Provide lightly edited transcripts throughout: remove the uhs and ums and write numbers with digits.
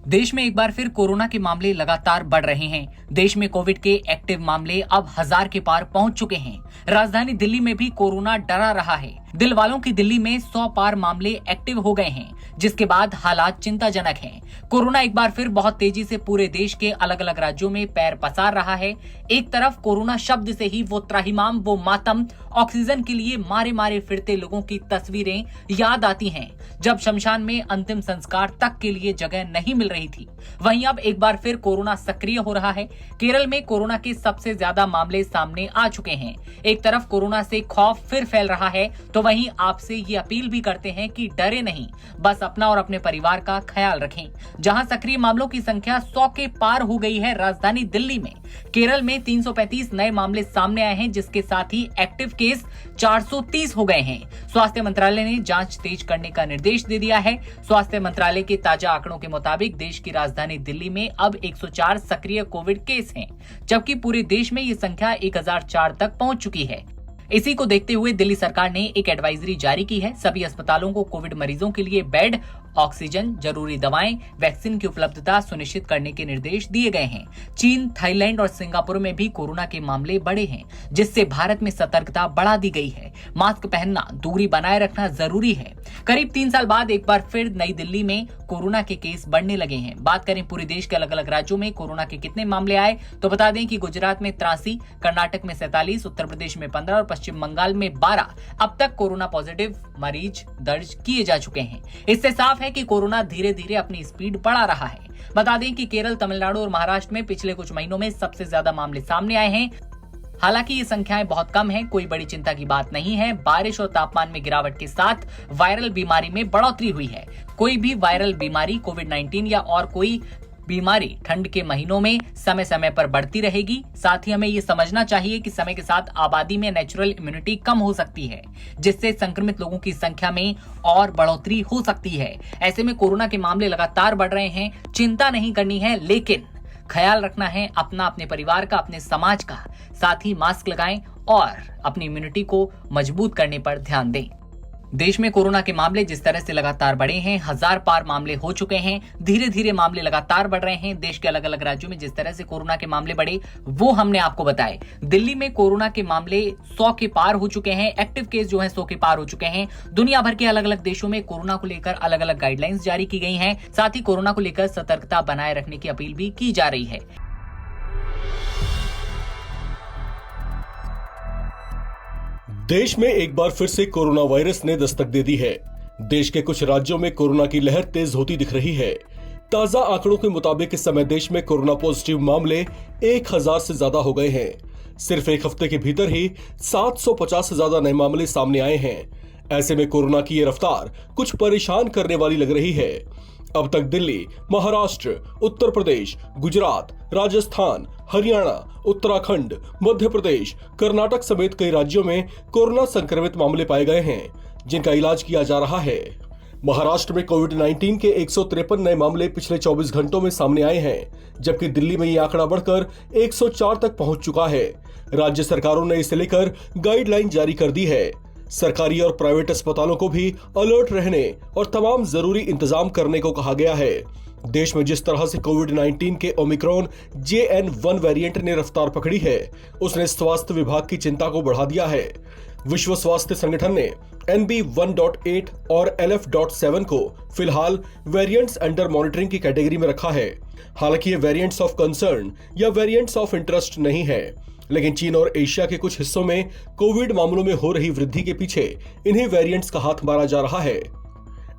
देश में एक बार फिर कोरोना के मामले लगातार बढ़ रहे हैं। देश में कोविड के एक्टिव मामले अब 1000 के पार पहुंच चुके हैं। राजधानी दिल्ली में भी कोरोना डरा रहा है। दिल वालों की दिल्ली में 100 पार मामले एक्टिव हो गए हैं, जिसके बाद हालात चिंताजनक हैं। कोरोना एक बार फिर बहुत तेजी से पूरे देश के अलग अलग राज्यों में पैर पसार रहा है। एक तरफ कोरोना शब्द से ही वो त्राहिमाम, वो मातम, ऑक्सीजन के लिए मारे मारे फिरते लोगों की तस्वीरें याद आती हैं, जब शमशान में अंतिम संस्कार तक के लिए जगह नहीं मिल रही थी। वहीं अब एक बार फिर कोरोना सक्रिय हो रहा है। केरल में कोरोना के सबसे ज्यादा मामले सामने आ चुके हैं। एक तरफ कोरोना से खौफ फिर फैल रहा है, तो वहीं आपसे ये अपील भी करते हैं कि डरे नहीं, बस अपना और अपने परिवार का ख्याल रखें। जहां सक्रिय मामलों की संख्या 100 के पार हो गई है राजधानी दिल्ली में, केरल में 335 नए मामले सामने आए हैं, जिसके साथ ही एक्टिव केस 430 हो गए हैं। स्वास्थ्य मंत्रालय ने जांच तेज करने का निर्देश दे दिया है। स्वास्थ्य मंत्रालय के ताजा आंकड़ों के मुताबिक देश की राजधानी दिल्ली में अब 104 सक्रिय कोविड केस हैं, जबकि पूरे देश में ये संख्या 1004 तक पहुंच चुकी है। इसी को देखते हुए दिल्ली सरकार ने एक एडवाइजरी जारी की है। सभी अस्पतालों को कोविड मरीजों के लिए बेड, ऑक्सीजन, जरूरी दवाएं, वैक्सीन की उपलब्धता सुनिश्चित करने के निर्देश दिए गए हैं। चीन, थाईलैंड और सिंगापुर में भी कोरोना के मामले बढ़े हैं, जिससे भारत में सतर्कता बढ़ा दी गई है। मास्क पहनना, दूरी बनाए रखना जरूरी है। करीब 3 साल बाद एक बार फिर नई दिल्ली में कोरोना के केस बढ़ने लगे हैं। बात करें पूरे देश के अलग अलग राज्यों में कोरोना के कितने मामले आए, तो बता दें कि गुजरात में 83, कर्नाटक में 47, उत्तर प्रदेश में 15 और पश्चिम बंगाल में 12 अब तक कोरोना पॉजिटिव मरीज दर्ज किए जा चुके हैं। इससे साफ है कि कोरोना धीरे धीरे अपनी स्पीड बढ़ा रहा है। बता दें कि केरल, तमिलनाडु और महाराष्ट्र में पिछले कुछ महीनों में सबसे ज्यादा मामले सामने आए हैं। हालांकि ये संख्याएं बहुत कम हैं, कोई बड़ी चिंता की बात नहीं है। बारिश और तापमान में गिरावट के साथ वायरल बीमारी में बढ़ोतरी हुई है। कोई भी वायरल बीमारी, कोविड-19 या और कोई बीमारी ठंड के महीनों में समय समय पर बढ़ती रहेगी। साथ ही हमें ये समझना चाहिए कि समय के साथ आबादी में नेचुरल इम्यूनिटी कम हो सकती है, जिससे संक्रमित लोगों की संख्या में और बढ़ोतरी हो सकती है। ऐसे में कोरोना के मामले लगातार बढ़ रहे हैं, चिंता नहीं करनी है, लेकिन ख्याल रखना है अपना, अपने परिवार का, अपने समाज का। साथ ही मास्क लगाएं और अपनी इम्यूनिटी को मजबूत करने पर ध्यान दें। देश में कोरोना के मामले जिस तरह से लगातार बढ़े हैं, 1000 पार मामले हो चुके हैं। धीरे धीरे मामले लगातार बढ़ रहे हैं। देश के अलग अलग राज्यों में जिस तरह से कोरोना के मामले बढ़े, वो हमने आपको बताए। दिल्ली में कोरोना के मामले 100 के पार हो चुके हैं। एक्टिव केस जो है 100 के पार हो चुके हैं। दुनिया भर के अलग अलग देशों में कोरोना को लेकर अलग अलग गाइडलाइंस जारी की गई हैं। साथ ही कोरोना को लेकर सतर्कता बनाए रखने की अपील भी की जा रही है। देश में एक बार फिर से कोरोना वायरस ने दस्तक दे दी है। देश के कुछ राज्यों में कोरोना की लहर तेज होती दिख रही है। ताजा आंकड़ों के मुताबिक इस समय देश में कोरोना पॉजिटिव मामले 1000 से ज्यादा हो गए हैं। सिर्फ एक हफ्ते के भीतर ही 750 से ज्यादा नए मामले सामने आए हैं। ऐसे में कोरोना की ये रफ्तार कुछ परेशान करने वाली लग रही है। अब तक दिल्ली, महाराष्ट्र, उत्तर प्रदेश, गुजरात, राजस्थान, हरियाणा, उत्तराखंड, मध्य प्रदेश, कर्नाटक समेत कई राज्यों में कोरोना संक्रमित मामले पाए गए हैं, जिनका इलाज किया जा रहा है। महाराष्ट्र में कोविड-19 के 153 नए मामले पिछले 24 घंटों में सामने आए हैं, जबकि दिल्ली में ये आंकड़ा बढ़कर 104 तक पहुंच चुका है। राज्य सरकारों ने इसे लेकर गाइडलाइन जारी कर दी है। सरकारी और प्राइवेट अस्पतालों को भी अलर्ट रहने और तमाम जरूरी इंतजाम करने को कहा गया है। देश में जिस तरह से कोविड-19 के ओमिक्रॉन JN.1 वेरिएंट ने रफ्तार पकड़ी है, उसने स्वास्थ्य विभाग की चिंता को बढ़ा दिया है। विश्व स्वास्थ्य संगठन ने NB1.8 और LF.7 को फिलहाल वेरिएंट्स अंडर मॉनिटरिंग की कैटेगरी में रखा है। हालांकि ये वेरिएंट्स ऑफ कंसर्न या वेरिएंट्स ऑफ इंटरेस्ट नहीं है, लेकिन चीन और एशिया के कुछ हिस्सों में कोविड मामलों में हो रही वृद्धि के पीछे इन्हीं वेरिएंट्स का हाथ मारा जा रहा है।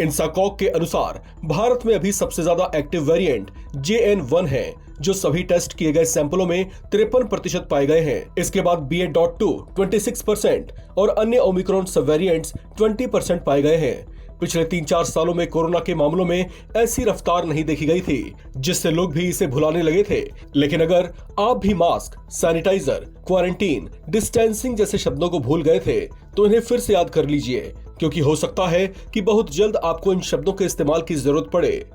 इंसाकॉक के अनुसार भारत में अभी सबसे ज्यादा एक्टिव वेरिएंट JN.1 है, जो सभी टेस्ट किए गए सैंपलों में 53% पाए गए हैं। इसके बाद BA.2 26% और अन्य ओमिक्रॉन सब वेरिएंट्स 20% पाए गए हैं। पिछले 3-4 सालों में कोरोना के मामलों में ऐसी रफ्तार नहीं देखी गई थी, जिससे लोग भी इसे भुलाने लगे थे। लेकिन अगर आप भी मास्क, सैनिटाइजर, क्वारंटीन, डिस्टेंसिंग जैसे शब्दों को भूल गए थे, तो इन्हें फिर से याद कर लीजिए, क्योंकि हो सकता है कि बहुत जल्द आपको इन शब्दों के इस्तेमाल की जरूरत पड़े।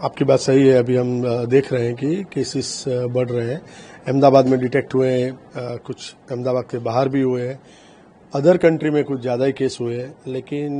आपकी बात सही है। अभी हम देख रहे हैं कि केसेस बढ़ रहे हैं। अहमदाबाद में डिटेक्ट हुए हैं, कुछ अहमदाबाद के बाहर भी हुए हैं। अदर कंट्री में कुछ ज़्यादा ही केस हुए हैं, लेकिन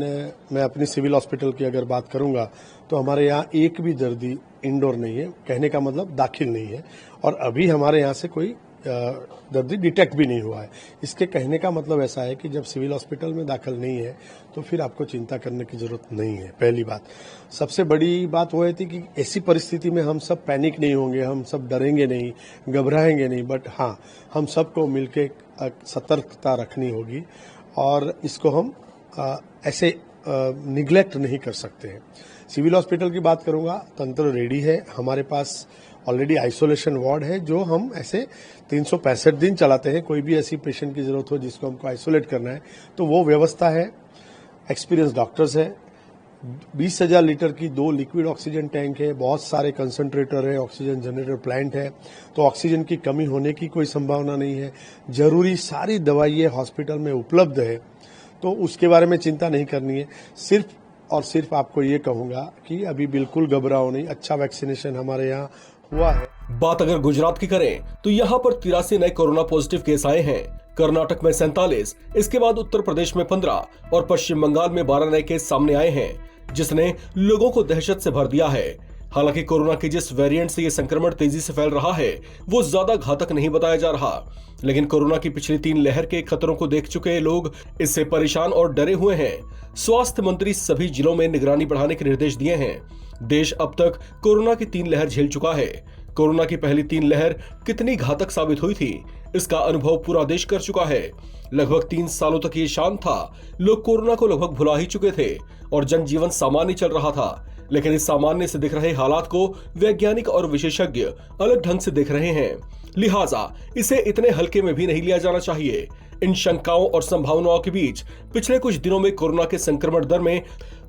मैं अपनी सिविल हॉस्पिटल की अगर बात करूंगा तो हमारे यहाँ एक भी दर्दी इंडोर नहीं है, कहने का मतलब दाखिल नहीं है, और अभी हमारे यहाँ से कोई दर्दी डिटेक्ट भी नहीं हुआ है। इसके कहने का मतलब ऐसा है कि जब सिविल हॉस्पिटल में दाखिल नहीं है तो फिर आपको चिंता करने की जरूरत नहीं है। पहली बात। सबसे बड़ी बात वो है थी कि ऐसी परिस्थिति में हम सब पैनिक नहीं होंगे, हम सब डरेंगे नहीं, घबराएंगे नहीं, बट हाँ, हम सबको मिलकर सतर्कता रखनी होगी और इसको हम ऐसे निगलेक्ट नहीं कर सकते हैं। सिविल हॉस्पिटल की बात करूंगा, तंत्र रेडी है। हमारे पास ऑलरेडी आइसोलेशन वार्ड है जो हम ऐसे 365 दिन चलाते हैं। कोई भी ऐसी पेशेंट की जरूरत हो जिसको हमको आइसोलेट करना है तो वो व्यवस्था है। एक्सपीरियंस डॉक्टर्स है। 20,000 लीटर की 2 लिक्विड ऑक्सीजन टैंक है, बहुत सारे कंसंट्रेटर है, ऑक्सीजन जनरेटर प्लांट है, तो ऑक्सीजन की कमी होने की कोई संभावना नहीं है। जरूरी सारी दवाइयां हॉस्पिटल में उपलब्ध है, तो उसके बारे में चिंता नहीं करनी है। सिर्फ और सिर्फ आपको ये कहूंगा कि अभी बिल्कुल घबराओ नहीं, अच्छा वैक्सीनेशन हमारे यहाँ हुआ है। बात अगर गुजरात की करें तो यहाँ पर 83 नए कोरोना पॉजिटिव केस आए हैं। कर्नाटक में 47, इसके बाद उत्तर प्रदेश में 15 और पश्चिम बंगाल में 12 नए केस सामने आए हैं, जिसने लोगों को दहशत से भर दिया है। हालांकि कोरोना के जिस वेरिएंट से ये संक्रमण तेजी से फैल रहा है वो ज्यादा घातक नहीं बताया जा रहा, लेकिन कोरोना की पिछली 3 लहर के खतरों को देख चुके लोग इससे परेशान और डरे हुए हैं। स्वास्थ्य मंत्री सभी जिलों में निगरानी बढ़ाने के निर्देश दिए हैं। देश अब तक कोरोना की 3 लहर झेल चुका है। कोरोना की पहली 3 लहर कितनी घातक साबित हुई थी, इसका अनुभव पूरा देश कर चुका है। लगभग 3 सालों तक ये शांत था, लोग कोरोना को लगभग भुला ही चुके थे और जनजीवन सामान्य चल रहा था। लेकिन इस सामान्य से दिख रहे हालात को वैज्ञानिक और विशेषज्ञ अलग ढंग से देख रहे हैं, लिहाजा इसे इतने हल्के में भी नहीं लिया जाना चाहिए। इन शंकाओं और संभावनाओं के बीच पिछले कुछ दिनों में कोरोना के संक्रमण दर में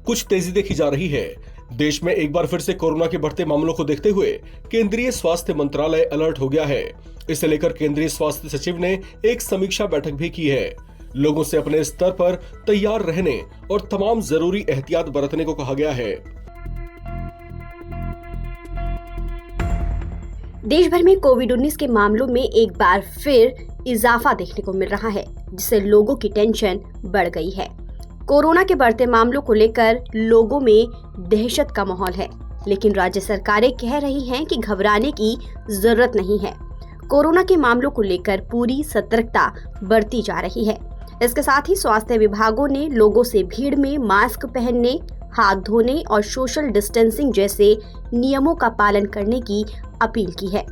कुछ तेजी देखी जा रही है। देश में एक बार फिर से कोरोना के बढ़ते मामलों को देखते हुए केंद्रीय स्वास्थ्य मंत्रालय अलर्ट हो गया है। इसे लेकर केंद्रीय स्वास्थ्य सचिव ने एक समीक्षा बैठक भी की है। लोगों से अपने स्तर पर तैयार रहने और तमाम जरूरी एहतियात बरतने को कहा गया है। देश भर में कोविड-19 के मामलों में एक बार फिर इजाफा देखने को मिल रहा है, जिससे लोगों की टेंशन बढ़ गई है। कोरोना के बढ़ते मामलों को लेकर लोगों में दहशत का माहौल है, लेकिन राज्य सरकारें कह रही हैं कि घबराने की जरूरत नहीं है। कोरोना के मामलों को लेकर पूरी सतर्कता बरती जा रही है। इसके साथ ही स्वास्थ्य विभागों ने लोगों से भीड़ में मास्क पहनने, हाथ धोने और सोशल डिस्टेंसिंग जैसे नियमों का पालन करने की अपील की है।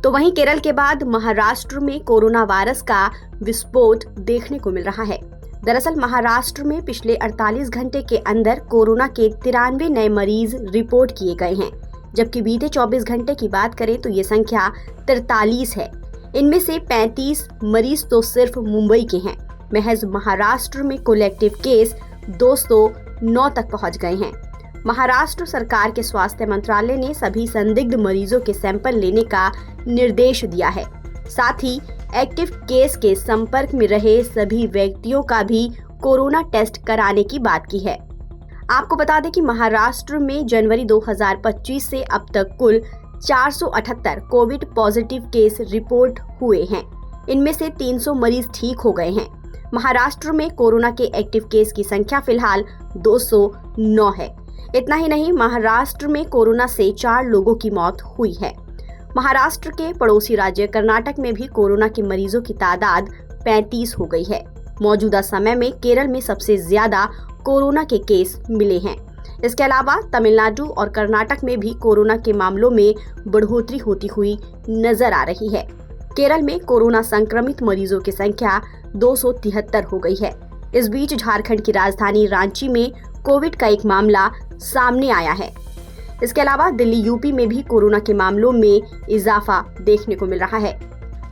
तो वहीं केरल के बाद महाराष्ट्र में कोरोना वायरस का विस्फोट देखने को मिल रहा है। दरअसल महाराष्ट्र में पिछले 48 घंटे के अंदर कोरोना के 93 नए मरीज रिपोर्ट किए गए हैं, जबकि बीते 24 घंटे की बात करें तो ये संख्या 43 है। इनमें से 35 मरीज तो सिर्फ मुंबई के हैं। महज महाराष्ट्र में कलेक्टिव केस 209 तक पहुंच गए हैं। महाराष्ट्र सरकार के स्वास्थ्य मंत्रालय ने सभी संदिग्ध मरीजों के सैंपल लेने का निर्देश दिया है। साथ ही एक्टिव केस के संपर्क में रहे सभी व्यक्तियों का भी कोरोना टेस्ट कराने की बात की है। आपको बता दें कि महाराष्ट्र में जनवरी 2025 से अब तक कुल 478 कोविड पॉजिटिव केस रिपोर्ट हुए हैं। इनमें से 300 मरीज ठीक हो गए हैं। महाराष्ट्र में कोरोना के एक्टिव केस की संख्या फिलहाल 209 है। इतना ही नहीं, महाराष्ट्र में कोरोना से 4 लोगों की मौत हुई है। महाराष्ट्र के पड़ोसी राज्य कर्नाटक में भी कोरोना के मरीजों की तादाद 35 हो गई है। मौजूदा समय में केरल में सबसे ज्यादा कोरोना के केस मिले हैं। इसके अलावा तमिलनाडु और कर्नाटक में भी कोरोना के मामलों में बढ़ोतरी होती हुई नजर आ रही है। केरल में कोरोना संक्रमित मरीजों की संख्या 273 हो गई है। इस बीच झारखंड की राजधानी रांची में कोविड का एक मामला सामने आया है। इसके अलावा दिल्ली, यूपी में भी कोरोना के मामलों में इजाफा देखने को मिल रहा है।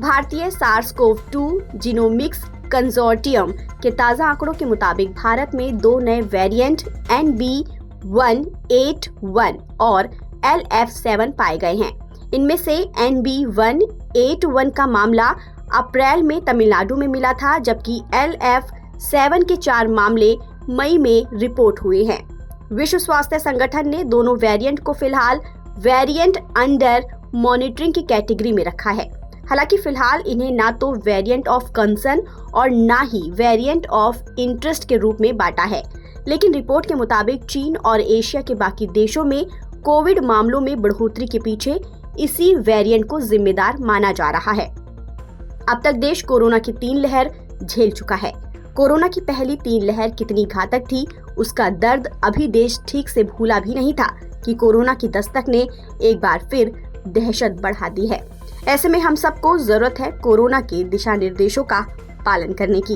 भारतीय SARS-CoV-2 जीनोमिक्स कंसोर्टियम के ताज़ा आंकड़ों के मुताबिक भारत में 2 नए वेरिएंट NB181 और LF7 पाए गए हैं। इनमें से NB181 का मामला अप्रैल में तमिलनाडु में मिला था, जबकि LF7 के 4 मामले मई में रिपोर्ट हुए हैं। विश्व स्वास्थ्य संगठन ने दोनों वेरिएंट को फिलहाल वेरिएंट अंडर मॉनिटरिंग की कैटेगरी में रखा है। हालांकि फिलहाल इन्हें ना तो वेरिएंट ऑफ कंसर्न और ना ही वेरिएंट ऑफ इंटरेस्ट के रूप में बांटा है, लेकिन रिपोर्ट के मुताबिक चीन और एशिया के बाकी देशों में कोविड मामलों में बढ़ोतरी के पीछे इसी वेरिएंट को जिम्मेदार माना जा रहा है। अब तक देश कोरोना की 3 लहर झेल चुका है। कोरोना की पहली 3 लहर कितनी घातक थी, उसका दर्द अभी देश ठीक से भूला भी नहीं था कि कोरोना की दस्तक ने एक बार फिर दहशत बढ़ा दी है। ऐसे में हम सबको जरूरत है कोरोना के दिशा निर्देशों का पालन करने की।